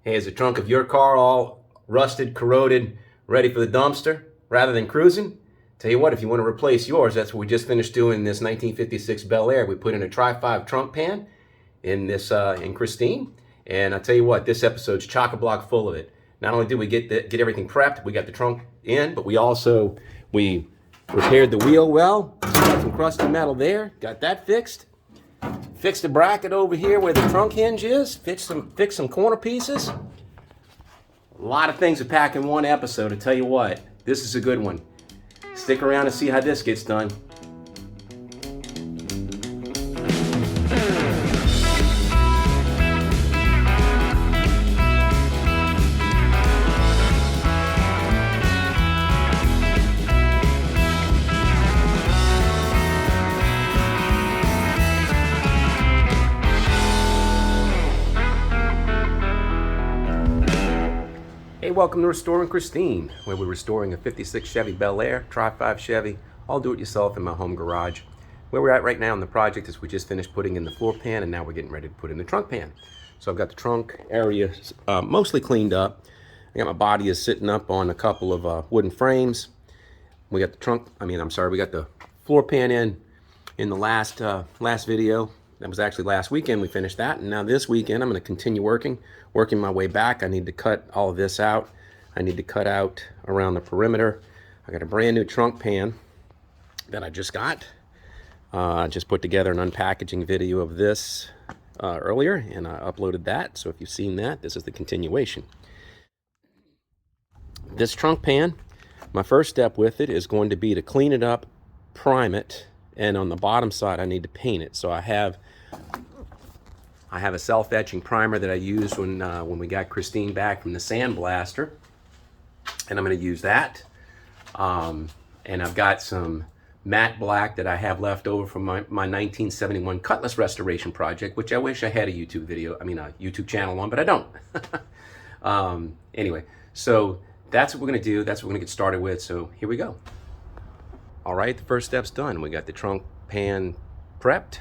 Hey, is the trunk of your car all rusted, corroded, ready for the dumpster rather than cruising? Tell you what, if you want to replace yours, that's what we just finished doing in this 1956 Bel Air. We put in a Tri-5 trunk pan in this in Christine, and I tell you what, this episode's chock-a-block full of it. Not only did we get everything prepped, we got the trunk in, but we repaired the wheel well. Got some crusty metal there, got that fixed. Fixed the bracket over here where the trunk hinge is. Fixed some corner pieces. A lot of things to pack in one episode. I tell you what, this is a good one. Stick around and see how this gets done. Hey, welcome to Restoring Christine, where we're restoring a 56 Chevy Bel Air, Tri-5 Chevy, all do-it-yourself in my home garage. Where we're at right now in the project is we just finished putting in the floor pan, and now we're getting ready to put in the trunk pan. So I've got the trunk area mostly cleaned up. I got my body is sitting up on a couple of wooden frames. We got the we got the floor pan in the last video. That was actually last weekend we finished that, and now this weekend I'm going to continue working my way back. I need to cut all of this out. I need to cut out around the perimeter. I got a brand new trunk pan that I just got. I just put together an unpackaging video of this earlier, and I uploaded that. So if you've seen that, this is the continuation. This trunk pan, my first step with it is going to be to clean it up, prime it, and on the bottom side I need to paint it. So I have a self-etching primer that I used when we got Christine back from the sandblaster, and I'm going to use that. And I've got some matte black that I have left over from my 1971 Cutlass Restoration project, which I wish I had a YouTube channel on, but I don't. Anyway, so that's what we're going to do. That's what we're going to get started with. So here we go. All right, the first step's done. We got the trunk pan prepped.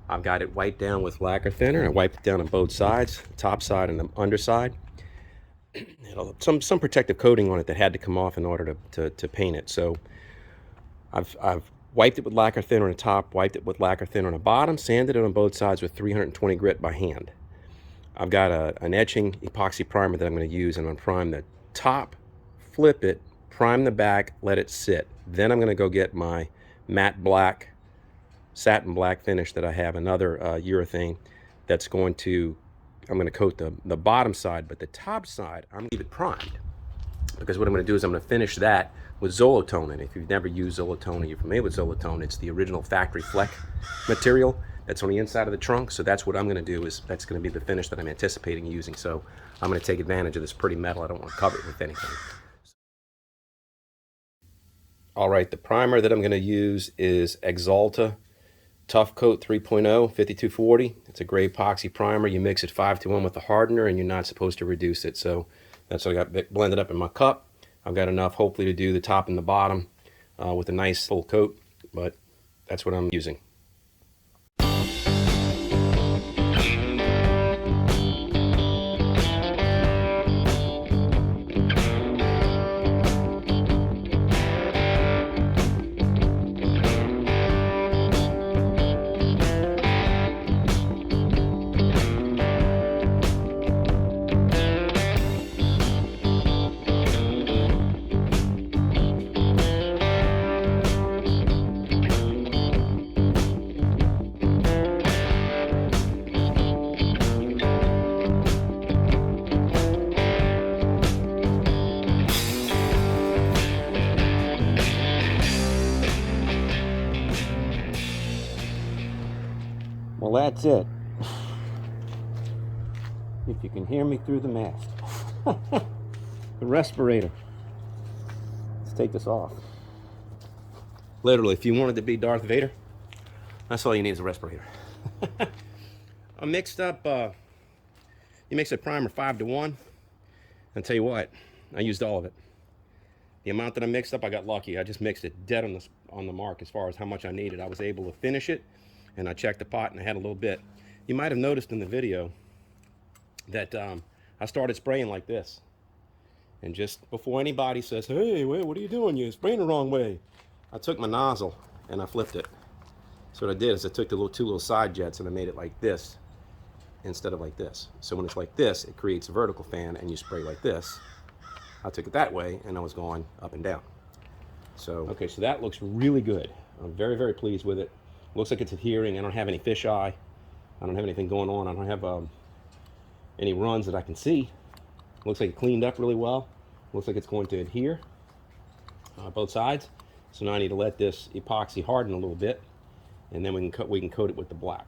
I've got it wiped down with lacquer thinner. I wiped it down on both sides, the top side and the underside. Some protective coating on it that had to come off in order to paint it. So I've wiped it with lacquer thinner on the top, wiped it with lacquer thinner on the bottom, sanded it on both sides with 320 grit by hand. I've got an etching epoxy primer that I'm going to use, and I'm going to prime the top, flip it, prime the back, let it sit. Then I'm going to go get my matte black, satin black finish that I have, another urethane that's I'm going to coat the bottom side, but the top side, I'm going to leave it primed. Because what I'm going to do is I'm going to finish that with Zolotone. And if you've never used Zolotone, you're familiar with Zolotone, it's the original factory fleck material that's on the inside of the trunk. So that's what I'm going to do, that's going to be the finish that I'm anticipating using. So I'm going to take advantage of this pretty metal. I don't want to cover it with anything. All right, the primer that I'm going to use is Axalta Tough Coat 3.0 5240. It's a gray epoxy primer. You mix it 5-to-1 with the hardener, and you're not supposed to reduce it. So that's what I got blended up in my cup. I've got enough, hopefully, to do the top and the bottom with a nice full coat, but that's what I'm using. Well, that's it. If you can hear me through the mask. The respirator. Let's take this off. Literally, if you wanted to be Darth Vader, that's all you need is a respirator. I mixed up, you mix a primer 5-to-1. I'll tell you what, I used all of it. The amount that I mixed up, I got lucky. I just mixed it dead on the mark as far as how much I needed. I was able to finish it, and I checked the pot, and I had a little bit. You might have noticed in the video that I I started spraying like this. And just before anybody says, hey, wait, what are you doing? You're spraying the wrong way. I took my nozzle and I flipped it. So what I did is I took the two little side jets and I made it like this instead of like this. So when it's like this, it creates a vertical fan and you spray like this. I took it that way and I was going up and down. So, okay, so that looks really good. I'm very, very pleased with it. Looks like it's adhering. I don't have any fisheye. I don't have anything going on. I don't have any runs that I can see. Looks like it cleaned up really well. Looks like it's going to adhere both sides. So now I need to let this epoxy harden a little bit, and then we can coat it with the black.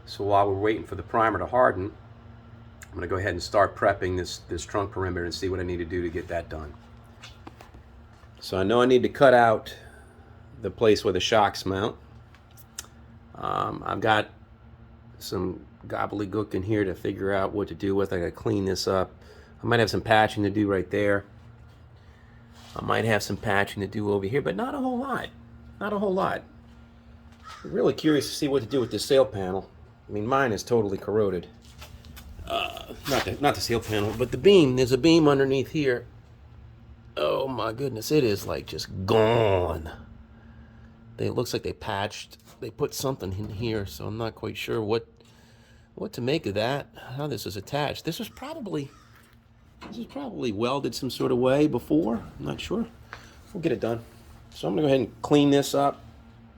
So while we're waiting for the primer to harden, I'm going to go ahead and start prepping this trunk perimeter and see what I need to do to get that done. So I know I need to cut out the place where the shocks mount. I've got some gobbledygook in here to figure out what to do with. I gotta clean this up. I might have some patching to do right there. I might have some patching to do over here, but not a whole lot. Not a whole lot. I'm really curious to see what to do with this sail panel. I mean, mine is totally corroded. Not the sail panel, but the beam. There's a beam underneath here. Oh my goodness, it is like just gone. It looks like they put something in here, so I'm not quite sure what to make of that, how this is attached. This was probably welded some sort of way before. I'm not sure. We'll get it done. So I'm gonna go ahead and clean this up,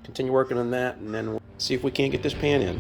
continue working on that, and then we'll see if we can't get this pan in.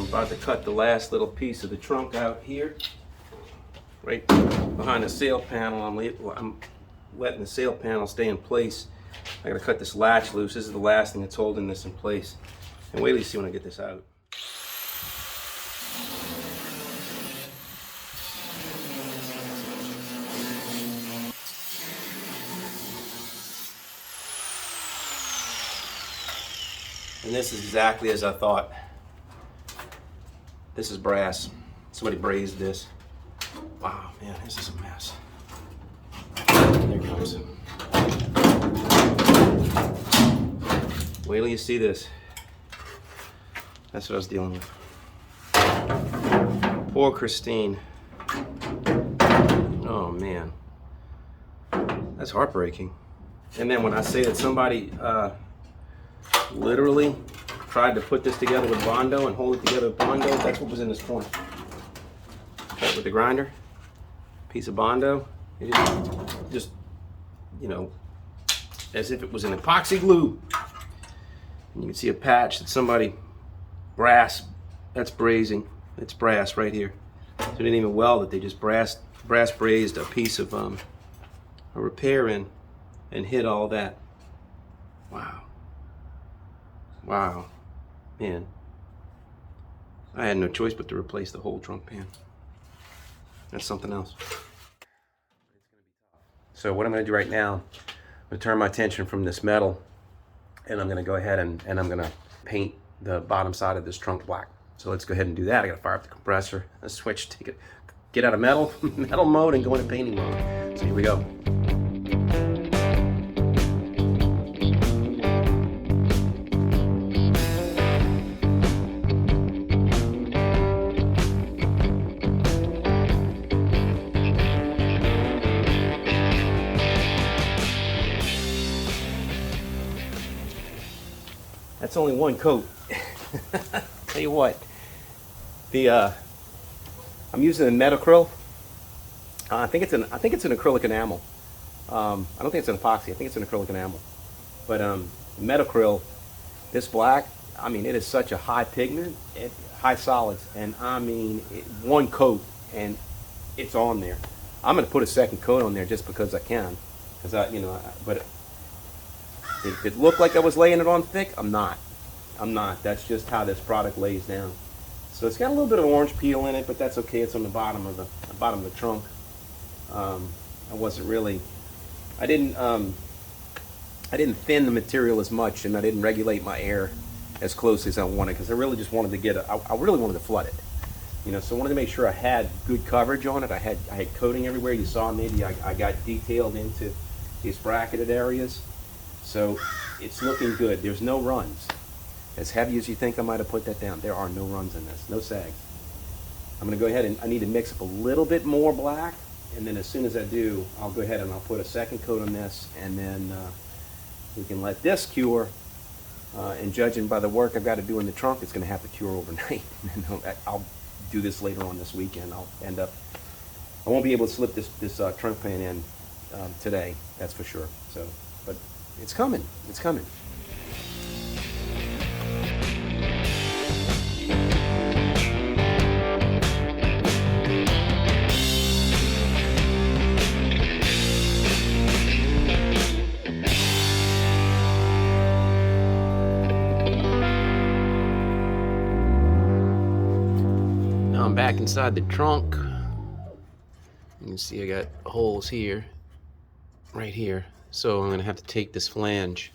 About to cut the last little piece of the trunk out here, right behind the sail panel. I'm letting the sail panel stay in place. I gotta cut this latch loose. This is the last thing that's holding this in place. And wait till you see when I get this out. And this is exactly as I thought. This is brass. Somebody brazed this. Wow, man, this is a mess. There it comes. Wait till you see this. That's what I was dealing with. Poor Christine. Oh, man. That's heartbreaking. And then when I say that somebody literally tried to put this together with Bondo and hold it together with Bondo, that's what was in this corner. Cut with the grinder, piece of Bondo, it just, you know, as if it was an epoxy glue. And you can see a patch that somebody, brass, that's brazing, it's brass right here. So they didn't even weld it, they just brass brazed a piece of a repair in and hid all that. Wow. Wow. Man, I had no choice but to replace the whole trunk pan. That's something else. So what I'm going to do right now, I'm going to turn my attention from this metal, and I'm going to go ahead and I'm going to paint the bottom side of this trunk black. So let's go ahead and do that. I got to fire up the compressor, a switch, get out of metal mode and go into painting mode. So here we go. That's only one coat. Tell you what, I'm using a Metacryl. I think it's an acrylic enamel. I don't think it's an epoxy. I think it's an acrylic enamel. But Metacryl, this black, I mean, it is such a high pigment, high solids, and I mean, one coat and it's on there. I'm gonna put a second coat on there just because I can, but If it looked like I was laying it on thick, I'm not. That's just how this product lays down. So it's got a little bit of orange peel in it, but that's okay. It's on the bottom of the trunk. I wasn't really, I didn't thin the material as much, and I didn't regulate my air as close as I wanted, because I really just wanted to get I really wanted to flood it. You know, so I wanted to make sure I had good coverage on it. I had coating everywhere. You saw maybe I got detailed into these bracketed areas. So it's looking good. There's no runs. As heavy as you think I might have put that down, there are no runs in this, no sags. I'm going to go ahead and I need to mix up a little bit more black, and then as soon as I do, I'll go ahead and I'll put a second coat on this, and then we can let this cure. And judging by the work I've got to do in the trunk, it's going to have to cure overnight. And I'll do this later on this weekend. I won't be able to slip this trunk pan in today, that's for sure. So, but it's coming. It's coming. I'm back inside the trunk. You can see I got holes here, right here. So I'm gonna have to take this flange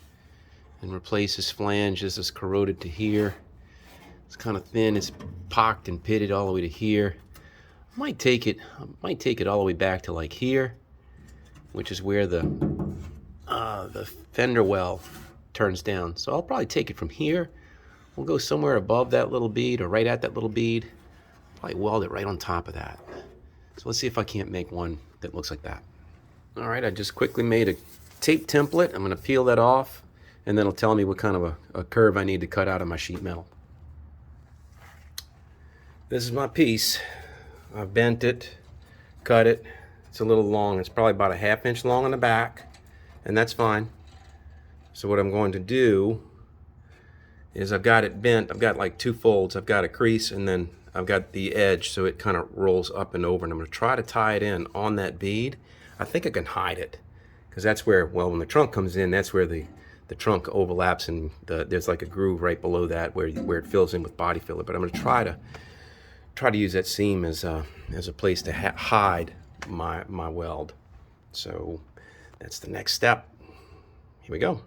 and replace this flange. This is corroded to here. It's kind of thin. It's pocked and pitted all the way to here. I might take it all the way back to like here, which is where the fender well turns down. So I'll probably take it from here. We'll go somewhere above that little bead or right at that little bead. Probably weld it right on top of that. So let's see if I can't make one that looks like that. All right, I just quickly made a tape template. I'm gonna peel that off, and then it'll tell me what kind of a curve I need to cut out of my sheet metal. This is my piece. I've bent it, cut it. It's a little long. It's probably about a 1/2 inch long on the back, and that's fine. So what I'm going to do is I've got it bent. I've got like 2 folds. I've got a crease, and then I've got the edge, so it kind of rolls up and over, and I'm going to try to tie it in on that bead. I think I can hide it, because that's where, well, when the trunk comes in, that's where the trunk overlaps, and there's like a groove right below that where it fills in with body filler. But I'm going to try to use that seam as a place to hide my weld. So that's the next step. Here we go.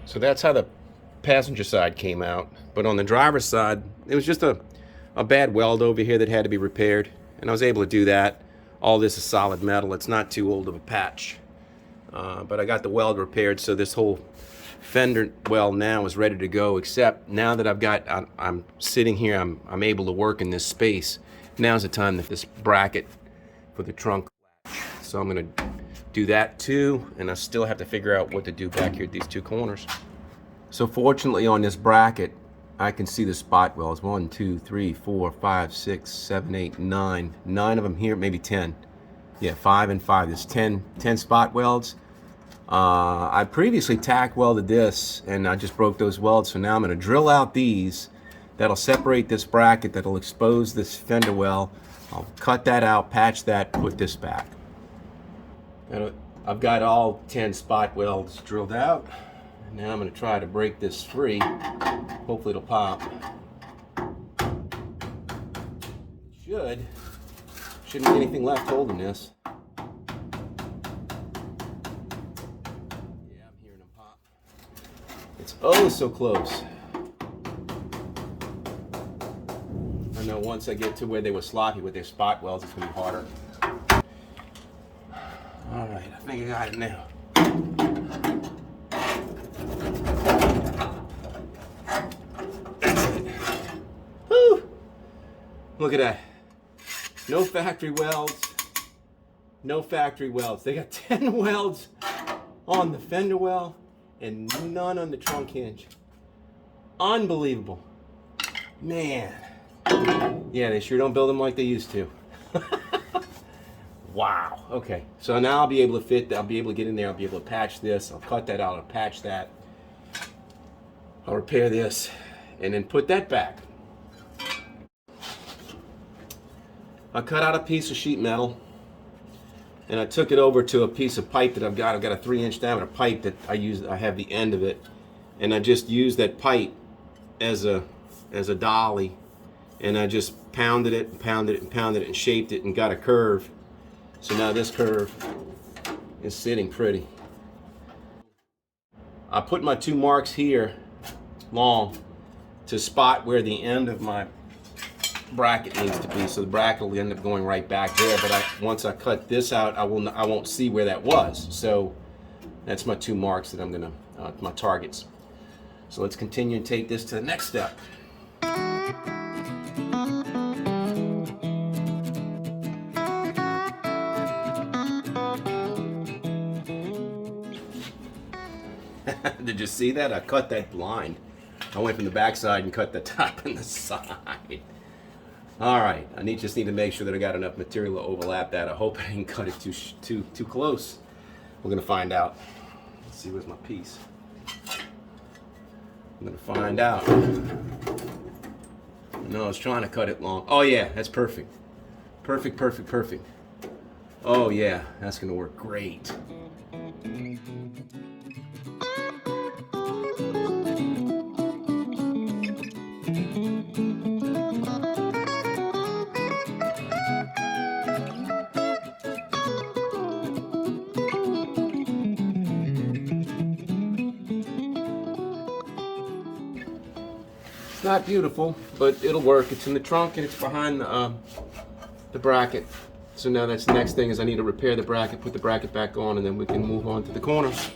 So that's how the passenger side came out. But on the driver's side, it was just a bad weld over here that had to be repaired. And I was able to do that. All this is solid metal. It's not too old of a patch. But I got the weld repaired, so this whole fender well now is ready to go, except now that I'm sitting here, I'm able to work in this space. Now's the time that this bracket for the trunk latch. So I'm gonna do that too, and I still have to figure out what to do back here at these 2 corners. So fortunately on this bracket, I can see the spot welds. 1, 2, 3, 4, 5, 6, 7, 8, 9. 9 of them here, maybe 10. Yeah, 5 and 5. There's 10 spot welds. I previously tack welded this, and I just broke those welds. So now I'm going to drill out these. That'll separate this bracket. That'll expose this fender well. I'll cut that out, patch that, put this back. And I've got all 10 spot welds drilled out. And now I'm going to try to break this free. Hopefully it'll pop. Shouldn't be anything left holding this. Yeah, I'm hearing them pop. It's oh so close. know once I get to where they were sloppy with their spot welds, it's gonna be harder. All right, I think I got it now. That's it. Woo! Look at that. No factory welds. No factory welds. They got 10 welds on the fender well and none on the trunk hinge. Unbelievable. Man. Yeah, they sure don't build them like they used to. Wow. Okay. So now I'll be able to fit, I'll be able to get in there, I'll be able to patch this, I'll cut that out, I'll patch that. I'll repair this and then put that back. I cut out a piece of sheet metal and I took it over to a piece of pipe that I've got. I've got a 3-inch diameter pipe that I have the end of it, and I just used that pipe as a dolly, and I just pounded it and pounded it and pounded it and shaped it and got a curve. So now this curve is sitting pretty. I put my 2 marks here long to spot where the end of my bracket needs to be, so the bracket will end up going right back there, but once I cut this out, I won't see where that was. So that's my 2 marks that I'm gonna my targets. So let's continue and take this to the next step. Did you see that? I cut that blind. I went from the back side and cut the top and the side. All right, I just need to make sure that I got enough material to overlap that. I hope I didn't cut it too close. We're gonna find out. Let's see, where's my piece? I'm gonna find out. No, I was trying to cut it long. Oh yeah, that's perfect. Perfect, perfect, perfect. Oh yeah, that's gonna work great. Not beautiful, but it'll work. It's in the trunk and it's behind the bracket. So now that's the next thing is I need to repair the bracket, put the bracket back on, and then we can move on to the corners.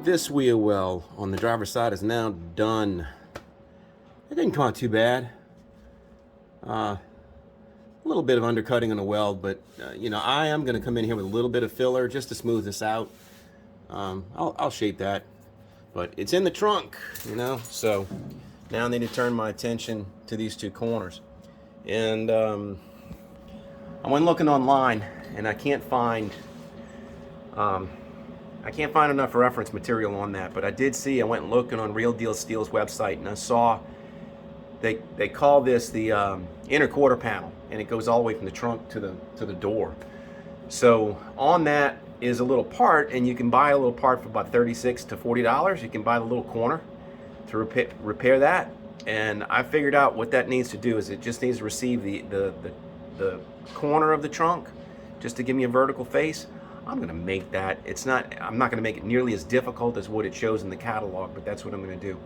This wheel well on the driver's side is now done. It didn't come out too bad. A little bit of undercutting on the weld, but you know, I am going to come in here with a little bit of filler just to smooth this out. I'll shape that, but it's in the trunk, you know. So now I need to turn my attention to these 2 corners. And I went looking online, and I can't find enough reference material on that, but I did see, I went looking on Real Deal Steel's website, and I saw they call this the inner quarter panel, and it goes all the way from the trunk to the door. So on that is a little part, and you can buy a little part for about $36 to $40. You can buy the little corner to repair that, and I figured out what that needs to do is it just needs to receive the corner of the trunk just to give me a vertical face. I'm gonna make that. I'm not gonna make it nearly as difficult as what it shows in the catalog, but that's what I'm gonna do.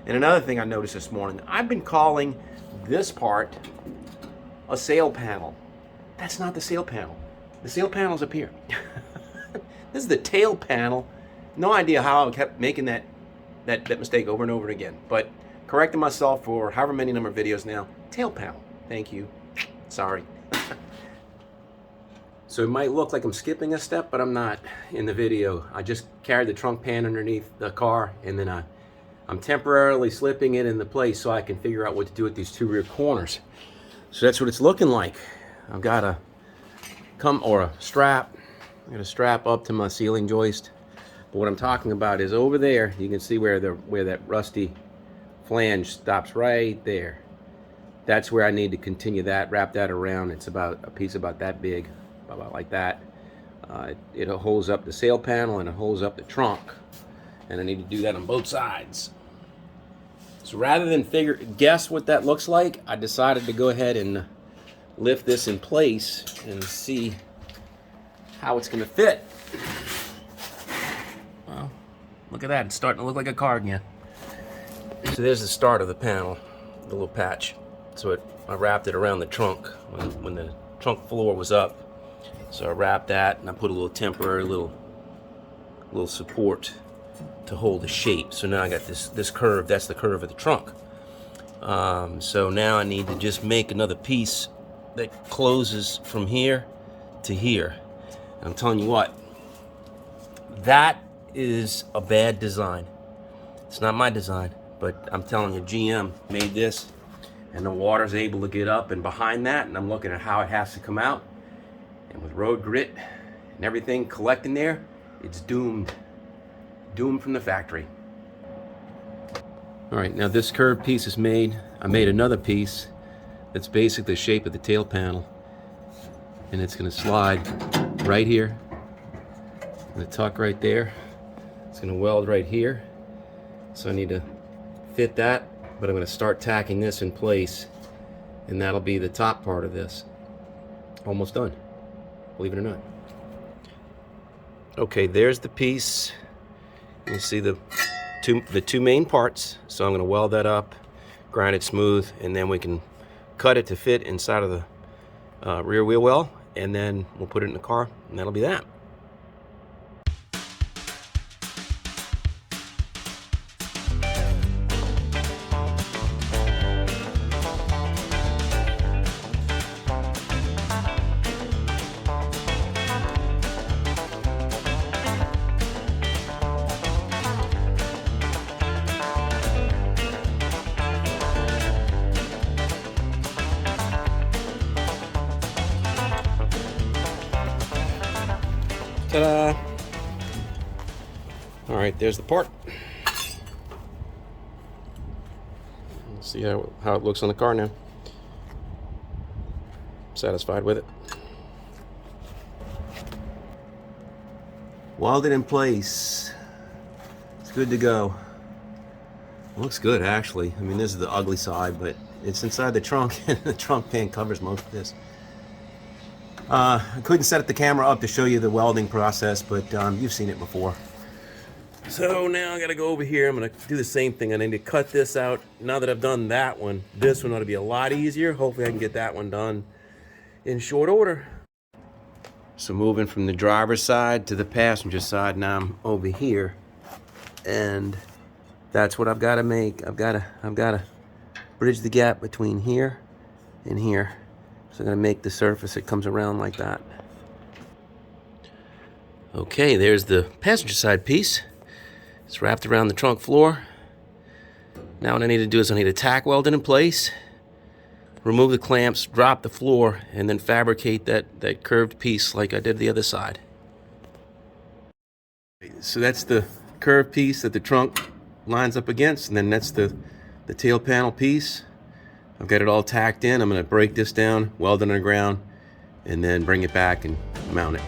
And another thing I noticed this morning, I've been calling this part a sail panel. That's not the sail panel. The sail panel's up here. This is the tail panel. No idea how I kept making that mistake over and over again, but correcting myself for however many number of videos now. Tail panel. Thank you. Sorry. So it might look like I'm skipping a step, but I'm not in the video. I just carried the trunk pan underneath the car, and then I I'm temporarily slipping it into place so I can figure out what to do with these two rear corners. So that's what it's looking like. I've got a strap. I'm gonna strap up to my ceiling joist. But what I'm talking about is over there, you can see where that rusty flange stops right there. That's where I need to continue that, wrap that around. It's about a piece about that big, about like that. It holds up the sail panel and it holds up the trunk. And I need to do that on both sides. So rather than guess what that looks like, I decided to go ahead and lift this in place and see how it's gonna fit. Well, look at that, it's starting to look like a car again. So there's the start of the panel, the little patch. So I wrapped it around the trunk when the trunk floor was up. So I wrapped that and I put a little temporary little support to hold the shape. So now I got this curve, that's the curve of the trunk. So now I need to just make another piece that closes from here to here. And I'm telling you what, that is a bad design. It's not my design, but I'm telling you, GM made this and the water's able to get up and behind that, and I'm looking at how it has to come out. And with road grit and everything collecting there, it's doomed. Doomed from the factory. All right, now this curved piece is made. I made another piece that's basically the shape of the tail panel, and it's gonna slide right here. I'm gonna tuck right there. It's gonna weld right here. So I need to fit that, but I'm gonna start tacking this in place, and that'll be the top part of this. Almost done, believe it or not. Okay, there's the piece. You see the two main parts. So I'm going to weld that up, grind it smooth, and then we can cut it to fit inside of the rear wheel well, and then we'll put it in the car, and that'll be that. Ta-da! All right, there's the part. Let's see how it looks on the car now. Satisfied with it. Welded in place. It's good to go. Looks good, actually. I mean, this is the ugly side, but it's inside the trunk, and the trunk pan covers most of this. I couldn't set the camera up to show you the welding process, but you've seen it before. So now I gotta go over here. I'm gonna do the same thing. I need to cut this out. Now that I've done that one, this one ought to be a lot easier. Hopefully I can get that one done in short order. So moving from the driver's side to the passenger side, now I'm over here, and that's what I've got to make. I've got to bridge the gap between here and here. So I'm going to make the surface that comes around like that. Okay, there's the passenger side piece. It's wrapped around the trunk floor. Now what I need to do is I need to tack weld it in place, remove the clamps, drop the floor, and then fabricate that curved piece like I did the other side. So that's the curved piece that the trunk lines up against, and then that's the tail panel piece. I've got it all tacked in. I'm going to break this down, weld it on the ground, and then bring it back and mount it.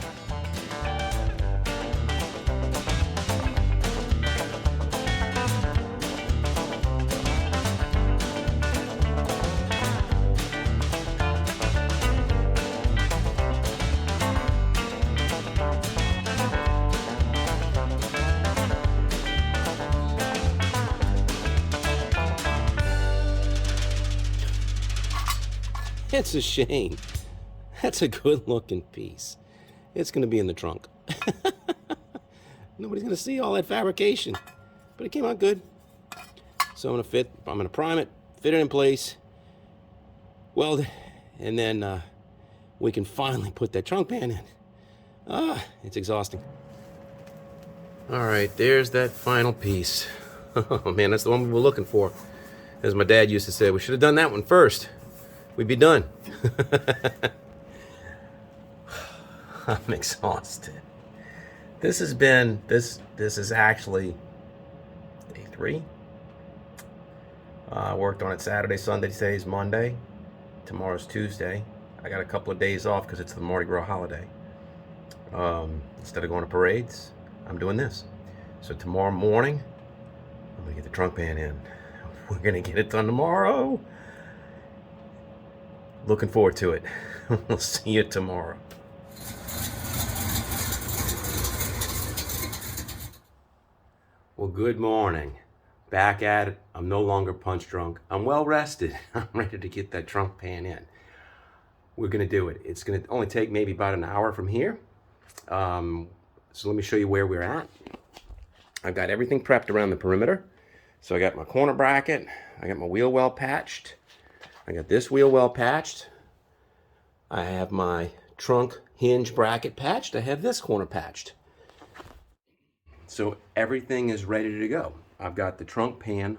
It's a shame. That's a good looking piece. It's going to be in the trunk. Nobody's going to see all that fabrication, but it came out good. So I'm going to prime it, fit it in place, weld it, and then we can finally put that trunk pan in. It's exhausting. All right, there's that final piece. Oh man, that's the one we were looking for. As my dad used to say, we should have done that one first. We'd be done. I'm exhausted. This has been, this is actually day 3. I worked on it Saturday, Sunday, today's Monday. Tomorrow's Tuesday. I got a couple of days off because it's the Mardi Gras holiday. Instead of going to parades, I'm doing this. So tomorrow morning, I'm gonna get the trunk pan in. We're gonna get it done tomorrow. Looking forward to it. We'll see you tomorrow. Well, good morning. Back at it. I'm no longer punch drunk. I'm well rested. I'm ready to get that trunk pan in. We're gonna do it. It's gonna only take maybe about an hour from here. So let me show you where we're at. I've got everything prepped around the perimeter. So I got my corner bracket. I got my wheel well patched. I got this wheel well patched. I have my trunk hinge bracket patched. I have this corner patched. So everything is ready to go. I've got the trunk pan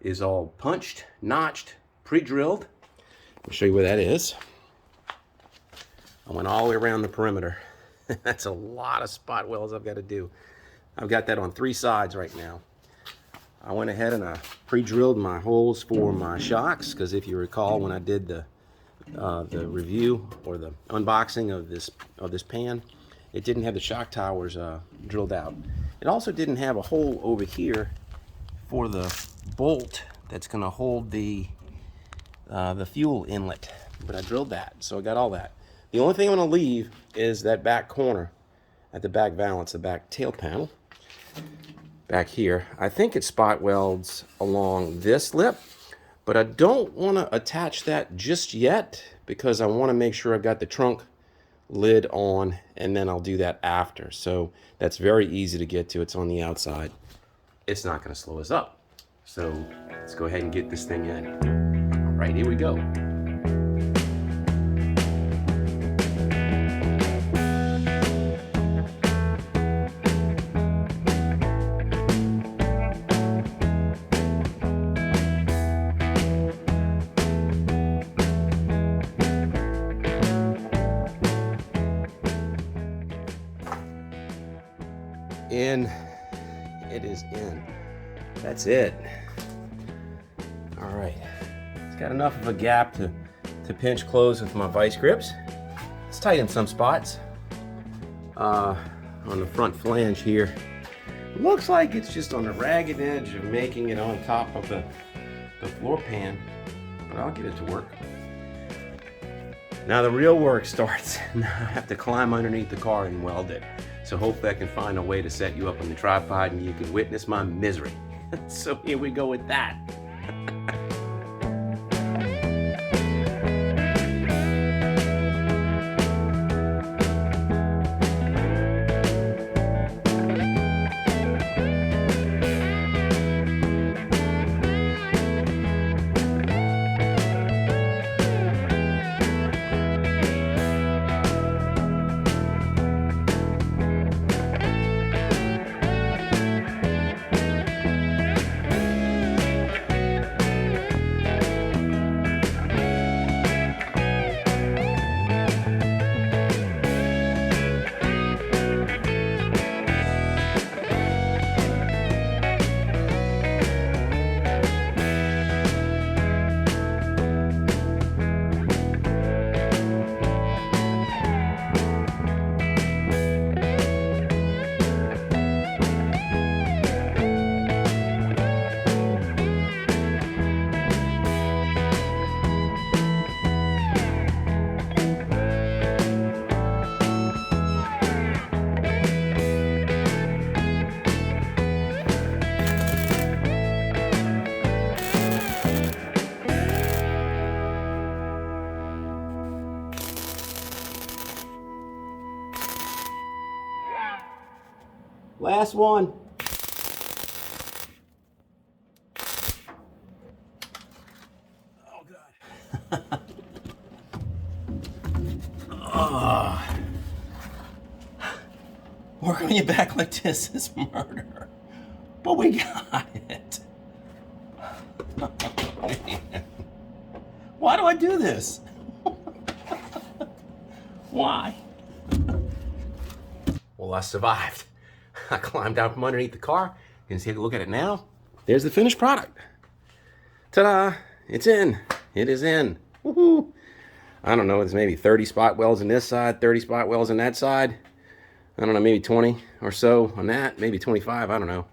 is all punched, notched, pre-drilled. I'll show you where that is. I went all the way around the perimeter. That's a lot of spot welds I've got to do. I've got that on 3 sides right now. I went ahead and I pre-drilled my holes for my shocks, because if you recall when I did the review or the unboxing of this pan, it didn't have the shock towers drilled out. It also didn't have a hole over here for the bolt that's going to hold the fuel inlet, but I drilled that, so I got all that. The only thing I'm going to leave is that back corner at the back valance, the back tail panel. Back here, I think it spot welds along this lip, but I don't want to attach that just yet because I want to make sure I've got the trunk lid on, and then I'll do that after. So that's very easy to get to. It's on the outside. It's not going to slow us up. So let's go ahead and get this thing in. All right, here we go. In, it is in. That's it. All right, it's got enough of a gap to pinch close with my vice grips. Let's tighten some spots on the front flange here. It looks like it's just on the ragged edge of making it on top of the floor pan, but I'll get it to work. Now the real work starts. Now I have to climb underneath the car and weld it. So hopefully I can find a way to set you up on the tripod and you can witness my misery. So here we go with that. Last one. Oh, God. Working on your back like this is murder. But we got it. Man. Why do I do this? Why? Well, I survived. I climbed out from underneath the car. You can take a look at it now. There's the finished product. Ta-da! It's in. It is in. Woohoo! I don't know, there's maybe 30 spot welds on this side, 30 spot welds on that side. I don't know, maybe 20 or so on that, maybe 25, I don't know.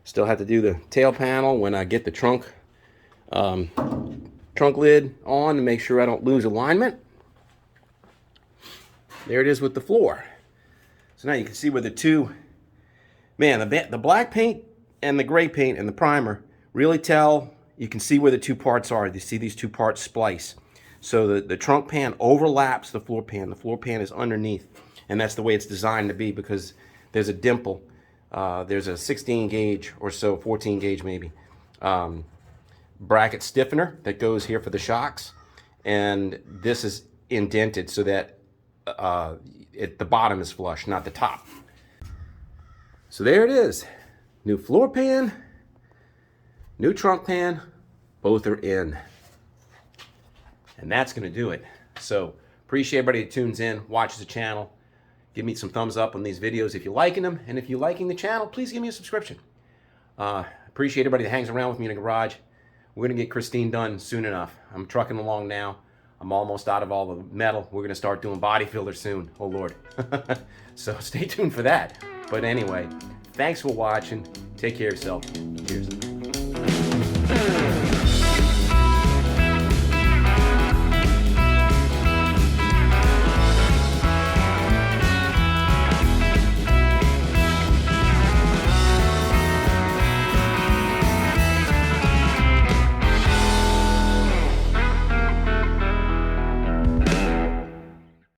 Still have to do the tail panel when I get the trunk lid on to make sure I don't lose alignment. There it is with the floor. So now you can see where the two, man, the black paint and the gray paint and the primer really tell, you can see where the two parts are. You see these two parts splice. So the trunk pan overlaps the floor pan. The floor pan is underneath. And that's the way it's designed to be because there's a dimple. There's a 16 gauge or so, 14 gauge maybe, bracket stiffener that goes here for the shocks. And this is indented so that the bottom is flush, not the top. So there it is. New floor pan, new trunk pan, both are in. And that's going to do it. So appreciate everybody that tunes in, watches the channel. Give me some thumbs up on these videos if you're liking them. And if you're liking the channel, please give me a subscription. Appreciate everybody that hangs around with me in the garage. We're going to get Christine done soon enough. I'm trucking along now. I'm almost out of all the metal. We're going to start doing body fillers soon. Oh, Lord. So stay tuned for that. But anyway, thanks for watching. Take care of yourself. Cheers.